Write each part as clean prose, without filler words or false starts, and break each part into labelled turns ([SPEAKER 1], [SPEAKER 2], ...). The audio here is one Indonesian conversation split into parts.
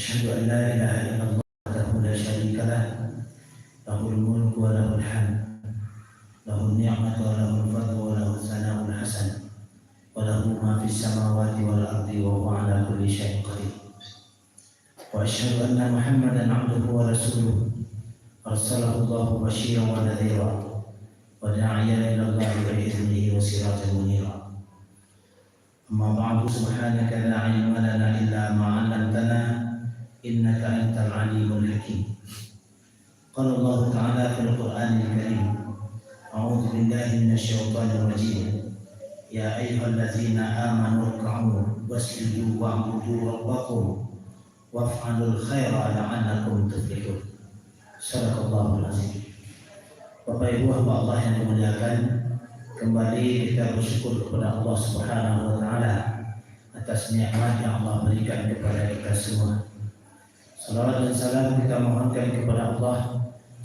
[SPEAKER 1] أشهد أن لا إله إلا الله وحده لا شريك له له الملك وله الحمد له النعمة وله الفضل وله الثناء الحسن وله ما في السماوات والأرض وهو على كل شيء قدير. وأشهد أن محمدا عبده ورسوله أرسله الله بشيرا ونذيرا وداعيا إلى الله بإذنه وسراجا منيرا. أما بعد سبحانك لا علم لنا إلا ما علمتنا إنك أنت العليم الحكيم. قال الله تعالى في القرآن الكريم: أعوذ بالله من الشيطان الرجيم يا أيها الذين آمنوا اركعوا واسجدوا واعبدوا ربكم وافعلوا الخير لعلكم تفلحون. Sadaqallahul azim. Bapak Ibu hamba Allah yang dimuliakan, kembali kita bersyukur kepada Allah Subhanahu wa taala atas nikmat yang Allah berikan kepada kita semua. Salawat dan salam kita mohonkan kepada Allah,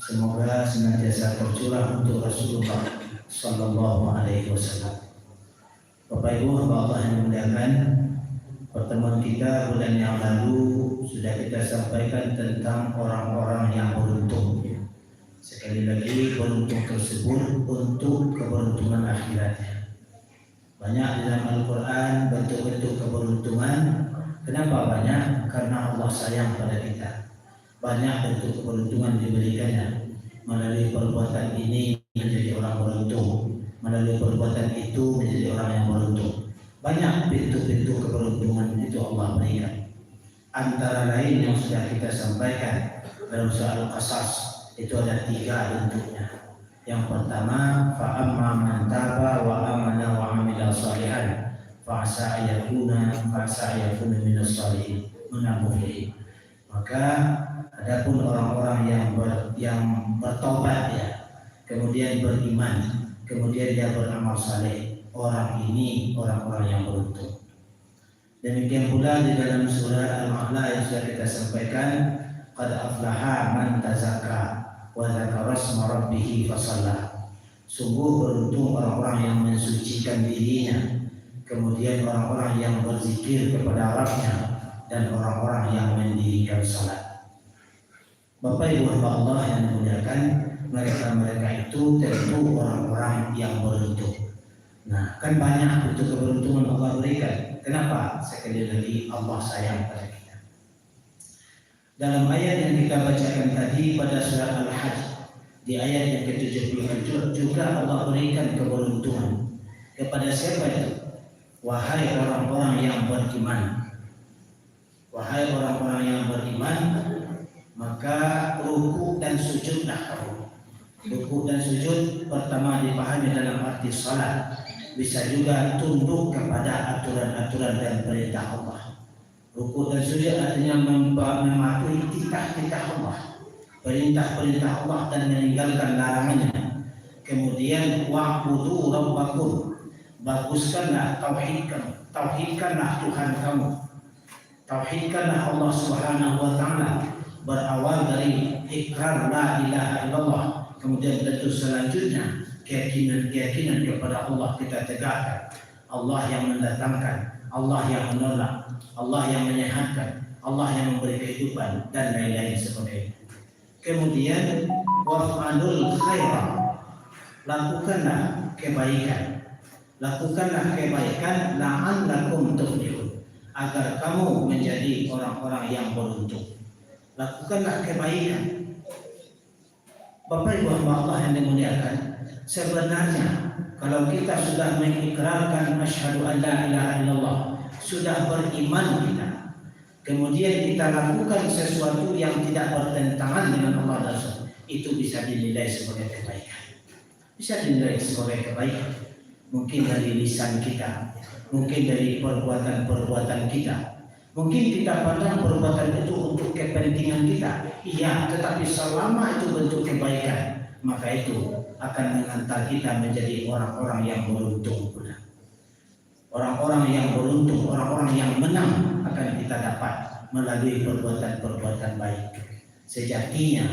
[SPEAKER 1] semoga senantiasa tercurah untuk Rasulullah sallallahu alaihi wasallam. Bapak Ibu hamba Allah yang dimuliakan, pertemuan kita bulan yang lalu sudah kita sampaikan tentang orang-orang yang beruntung. Sekali lagi, beruntung tersebut untuk keberuntungan akhiratnya. Banyak di dalam Al-Quran bentuk-bentuk keberuntungan. Kenapa banyak? Karena Allah sayang pada kita. Banyak bentuk keberuntungan diberikannya. Melalui perbuatan ini menjadi orang beruntung, melalui perbuatan itu menjadi orang yang beruntung. Banyak pintu-pintu keberuntungan itu Allah berikan. Antara lain yang sudah kita sampaikan dalam surah Al-Qasas, itu ada 3 bentuknya. Yang pertama, fa'amma man taba wa amana wa amila salihan fa'asa ayakuna minas salihin menambuhi. Maka adapun orang-orang yang bertobat ya, kemudian beriman, kemudian dia beramal saleh, orang ini orang-orang yang beruntung. Demikian pula di dalam surah Al-A'la yang sudah kita sampaikan, qad aflaha man tazakka wa dzakara isma rabbih fasalla. Sungguh beruntung orang-orang yang mensucikan dirinya, kemudian orang-orang yang berzikir kepada Rabbnya, dan orang-orang yang mendirikan salat. Bapak Ibu hamba Allah yang dimuliakan, mereka itu tentu orang-orang yang beruntung. Nah, kan banyak bentuk keberuntungan Allah berikan. Kenapa? Sekali lagi, Allah sayang pada kita. Dalam ayat yang kita bacakan tadi pada surah Al-Hajj, di ayat yang ke-77 juga Allah berikan keberuntungan. Kepada siapa itu? Wahai orang-orang yang beriman. Wahai orang-orang yang beriman, maka ruku dan sujudlah kamu. Ruku dan sujud pertama dipahami dalam arti salat, bisa juga tunduk kepada aturan-aturan dan perintah Allah. Ruku dan sujud artinya mematuhi titah-titah Allah, perintah-perintah Allah, dan meninggalkan larangannya. Kemudian wa'budu rabbakum, baguskanlah tauhidkanlah Tuhan kamu, tauhidkanlah Allah Subhanahu wa taala, berawal dari ikrar la ilaha illallah. Kemudian tentu selanjutnya keyakinan kepada Allah kita tegakkan. Allah yang mendatangkan, Allah yang menolak, Allah yang menyehatkan, Allah yang memberi kehidupan, dan lain-lain seperti itu. Kemudian waf'alul khaira, lakukanlah kebaikan. Lakukanlah kebaikan la'allakum tuflihun, agar kamu menjadi orang-orang yang beruntung. Lakukanlah kebaikan. Bapak Ibu hamba Allah yang dimuliakan, sebenarnya kalau kita sudah mengikrarkan asyhadu an la ilaha illallah, sudah beriman kita, kemudian kita lakukan sesuatu yang tidak bertentangan dengan Allah dan Rasul, itu bisa dinilai sebagai kebaikan. Bisa dinilai sebagai kebaikan. Mungkin dari lisan kita, mungkin dari perbuatan-perbuatan kita. Mungkin kita pandang perbuatan itu untuk kepentingan kita, iya, tetapi selama itu bentuk kebaikan, maka itu akan mengantar kita menjadi orang-orang yang beruntung pula. Orang-orang yang beruntung, orang-orang yang menang akan kita dapat melalui perbuatan-perbuatan baik. Sejatinya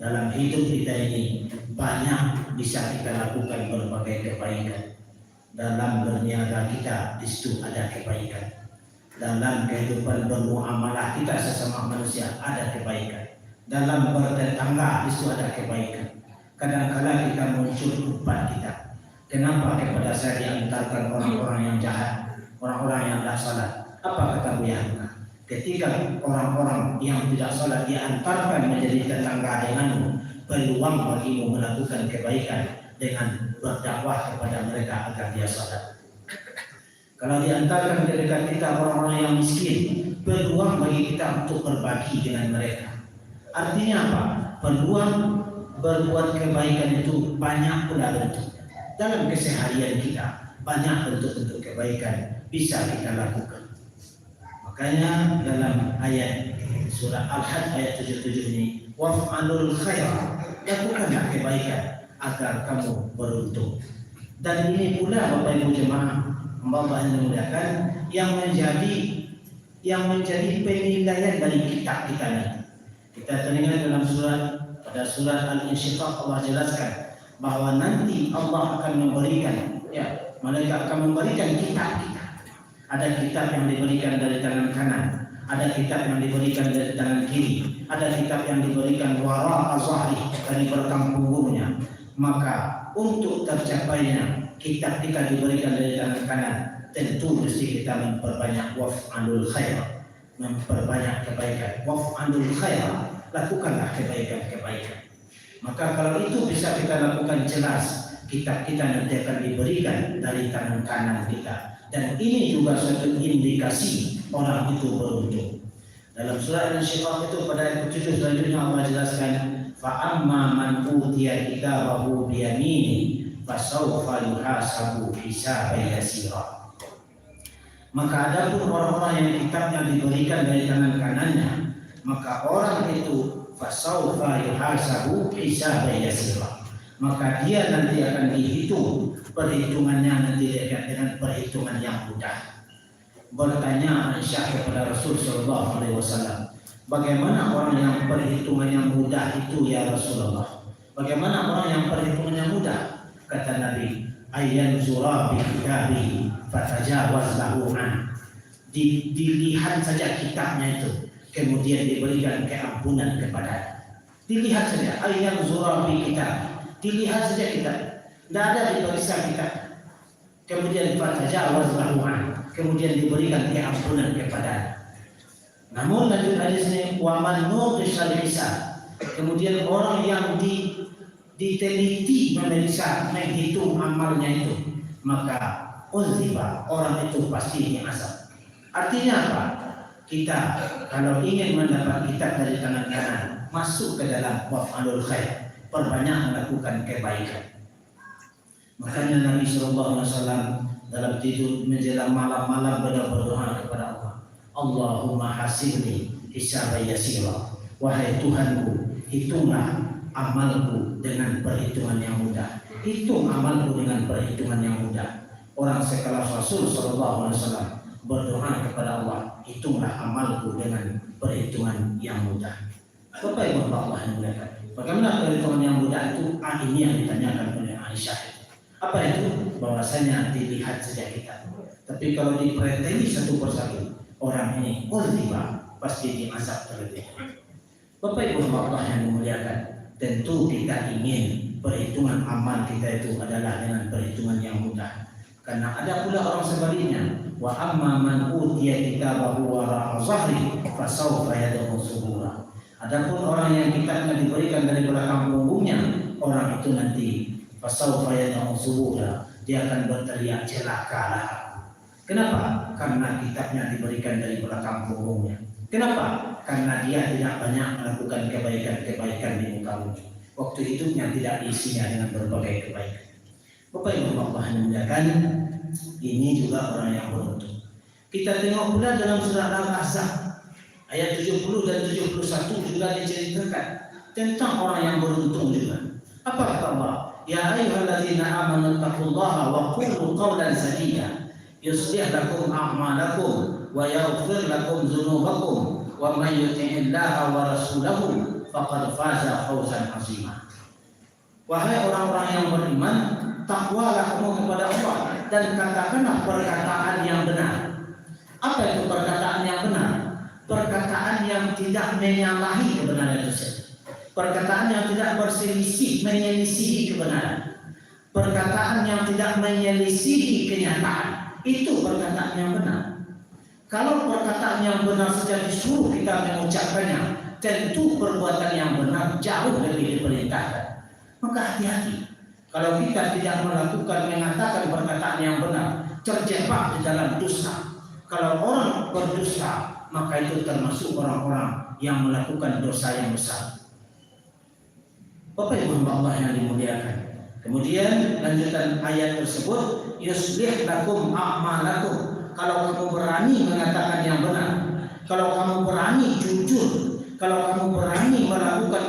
[SPEAKER 1] dalam hidup kita ini banyak bisa kita lakukan berbagai kebaikan. Dalam berniaga kita di situ ada kebaikan. dalam kehidupan bermuamalah kita sesama manusia ada kebaikan. Dalam bertetangga itu ada kebaikan. Kadang-kala kita muncul umpat kita. Kenapa kepada saya diantarkan orang-orang yang jahat, orang-orang yang tidak salat? Apa kata Buya? Ketika orang-orang yang tidak salat diantarkan menjadi tetangga denganmu, peluang bagimu melakukan kebaikan dengan berdakwah kepada mereka agar dia salat. Kalau diantarkan ke dekat kita orang-orang yang miskin, peluang bagi kita untuk berbagi dengan mereka. Artinya apa? Peluang berbuat kebaikan itu banyak pula bentuk. Dalam keseharian kita banyak bentuk-bentuk kebaikan bisa kita lakukan. Makanya dalam ayat surah Al-Hajj ayat 77 ini, waf'alul khair, lakukanlah kebaikan agar kamu beruntung. Dan ini pula Bapak Ibu jemaah Allah yang dimuliakan yang menjadi penilaian dari kita ini. Kita teringat dalam pada surat Al-Insyiqaq Allah jelaskan bahwa nanti Allah akan memberikan, mereka akan memberikan kitab-kitab. Ada kitab yang diberikan dari tangan kanan, ada kitab yang diberikan dari tangan kiri, ada kitab yang diberikan wara azhari dari belakang punggungnya. Maka untuk tercapainya kitab kita diberikan dari tangan kanan, tentu mesti kita memperbanyak waf'alul khair, memperbanyak kebaikan. Waf'alul khair, lakukanlah kebaikan-kebaikan. Maka kalau itu bisa kita lakukan jelas, kitab kita nanti akan diberikan dari tangan kanan kita. Dan ini juga suatu indikasi orang itu beruntung. Dalam surah Al-Insyiqaq itu pada ayat 7 selanjutnya Allah jelaskan, فَأَمَّا مَنْ أُوتِيَ كِتَابَهُ بِيَمِينِهِ فَسَوْفَ يُحَاسَبُ حِسَابًا يَسِيرًا. Maka adapun orang-orang yang kitabnya diberikan dari tangan kanannya, maka orang itu fasaufa yuhasabu hisaban yasira, maka dia nanti akan dihitung, perhitungannya nanti dengan perhitungan yang mudah. Bertanya Aisyah kepada Rasul sallallahu alaihi wasallam, bagaimana orang yang perhitungannya mudah itu ya Rasulullah? Bagaimana orang yang perhitungannya mudah? Kata Nabi, ayyan zura bi kitabi fatajawaz lahu an. Dilihat saja kitabnya itu, kemudian diberikan keampunan kepada. Dilihat saja, ayat zurabi kita, dilihat saja kita, tidak ada diperiksa kita. Kemudian fatajawaz lahu an, kemudian diberikan keampunan kepada. Namun lanjut hadis ini, wa man nuqishal hisab, kemudian orang yang diteliti memeriksa, menghitung amalnya itu, maka uziba, orang itu pasti diazab. Artinya apa? Kita kalau ingin mendapat kitab dari tangan kanan, masuk ke dalam waf'alul khair, perbanyak melakukan kebaikan. Makanya Nabi SAW dalam tidur menjelang malam-malam berdoa kepada Allah, Allahumma hasibni hisaban yasira, wahai Tuhanku, hitunglah amalku dengan perhitungan yang mudah. Hitung amalku dengan perhitungan yang mudah. Orang sekelas Rasul SAW berdoa kepada Allah, hitunglah amalku dengan perhitungan yang mudah. Bapak Ibu Allah yang muliakan, bagaimana perhitungan yang mudah itu? Ini yang ditanyakan oleh Aisyah. Apa itu? Bahwasanya dilihat saja kita. Tapi kalau diperhatikan satu persatu, orang ini tiba pasti diazab terlebih. Bapak Ibu Allah yang memuliakan, tentu kita ingin perhitungan amal kita itu adalah dengan perhitungan yang mudah. Karena ada pula orang sebaliknya, wa amma man utiya kitabahu wara'a zahri fasawfa yad'u subura. Adapun orang yang kitabnya diberikan dari belakang punggungnya, orang itu nanti fasawfa yad'u subura, dia akan berteriak celakalah. Kenapa? Karena kitabnya diberikan dari belakang punggungnya. Kenapa? Karena dia tidak banyak melakukan kebaikan-kebaikan di muka bumi. Waktu hidupnya tidak diisinya dengan berbagai kebaikan. Bapak Ibu Allah yang memuliakan, ini juga orang yang beruntung. Kita tengok pula dalam surah Al-Ahzab ayat 70 dan 71 juga diceritakan tentang orang yang beruntung juga. Apa kata Allah? Ya ayyuhalladzina amanu taqullaha wa qulu qawlan sadida yuslih lakum a'malakum wa yaghfir lakum dzunubakum wa may yuti'illaha wa rasulahu faqad faza fawzan 'azima. Wahai orang-orang yang beriman, takwalah kamu kepada Allah dan katakanlah perkataan yang benar. Apa itu perkataan yang benar? Perkataan yang tidak menyalahi kebenaran tersebut. Perkataan yang tidak berselisih, menyelisihi kebenaran. Perkataan yang tidak menyelisihi kenyataan. Itu perkataan yang benar. Kalau perkataan yang benar saja disuruh kita mengucapkannya, tentu perbuatan yang benar jauh lebih diperintahkan. Maka hati-hati. Kalau kita tidak mengatakan perkataan yang benar, terjebak di dalam dosa. Kalau orang berdosa, maka itu termasuk orang-orang yang melakukan dosa yang besar. Bapak Ibu Allah yang dimuliakan. Kemudian lanjutan ayat tersebut, yuslih lakum a'malakum. Kalau kamu berani mengatakan yang benar, kalau kamu berani jujur, kalau kamu berani melakukan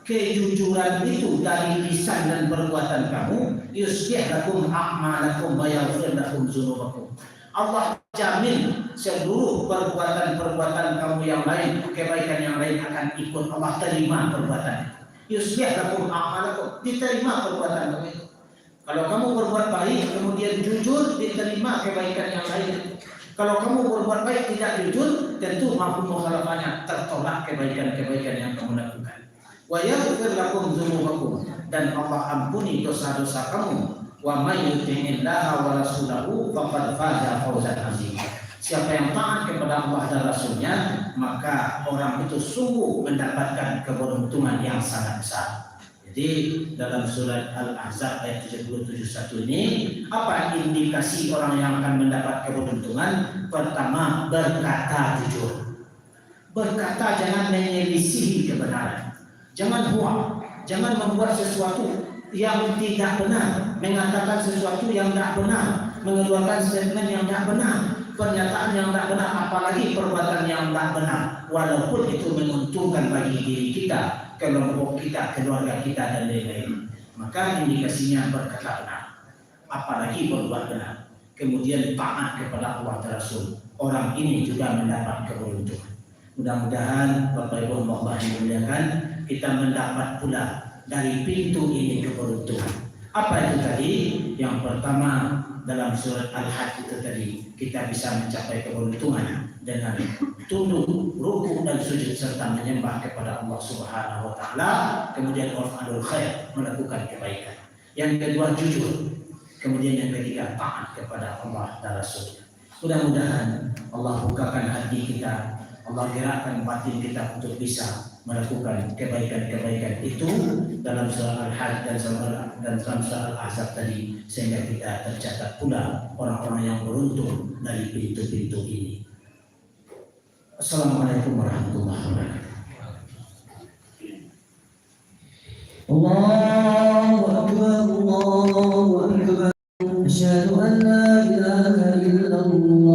[SPEAKER 1] kejujuran itu dari lisan dan perbuatan kamu, yuslih lakum a'malakum wa yaghfir lakum dzunubakum. Allah jamin seluruh perbuatan-perbuatan kamu yang lain, kebaikan yang lain akan ikut Allah terima perbuatan itu. Yuslih lakum a'malakum, diterima perbuatan kamu itu. Kalau kamu berbuat baik kemudian jujur, diterima kebaikan yang lain. Kalau kamu berbuat baik tidak jujur, tentu mampu mukhalafahnya, tertolak kebaikan-kebaikan yang kamu lakukan. Wa yaghfir lakum dzunubakum, dan Allah ampuni dosa-dosa kamu. Wa may yuti'illaha wa rasulahu faqad faza fawzan 'azima. Siapa yang taat kepada Allah dan Rasulnya, maka orang itu sungguh mendapatkan keberuntungan yang sangat besar. Jadi dalam surat Al-Ahzab ayat 77 ini, apa indikasi orang yang akan mendapat keberuntungan? Pertama, berkata jujur. Berkata jangan menyelisihi kebenaran. Jangan huang, jangan membuat sesuatu yang tidak benar, mengatakan sesuatu yang tidak benar, mengeluarkan statement yang tidak benar, pernyataan yang tidak benar, apalagi perbuatan yang tidak benar, walaupun itu menguntungkan bagi diri kita, kelompok kita, keluarga kita, dan lain-lain. Maka indikasinya berkata benar, apalagi berbuat benar, kemudian taat kepada Allah dan Rasul. Orang ini juga mendapat keberuntungan. Mudah-mudahan Bapak Ibu Allah yang dimuliakan, kita mendapat pula dari pintu ini keberuntungan. Apa itu tadi? Yang pertama dalam surat Al-Hajj itu tadi, kita bisa mencapai keberuntungan dengan tunduk, rukuk dan sujud serta menyembah kepada Allah Subhanahu wa taala, kemudian waf'alul khair, melakukan kebaikan. Yang kedua jujur, kemudian yang ketiga taat kepada Allah dan Rasul. Mudah-mudahan Allah bukakan hati kita, Allah gerakkan batin kita untuk bisa melakukan kebaikan-kebaikan itu dalam surah Al-Hajj dan dalam surah Al-Ahzab tadi, sehingga kita tercatat pula orang-orang yang beruntung dari pintu-pintu ini. Assalamualaikum warahmatullahi wabarakatuh.
[SPEAKER 2] Allahu Akbar, Allahu Akbar. Asyhadu an la ilaha illallah.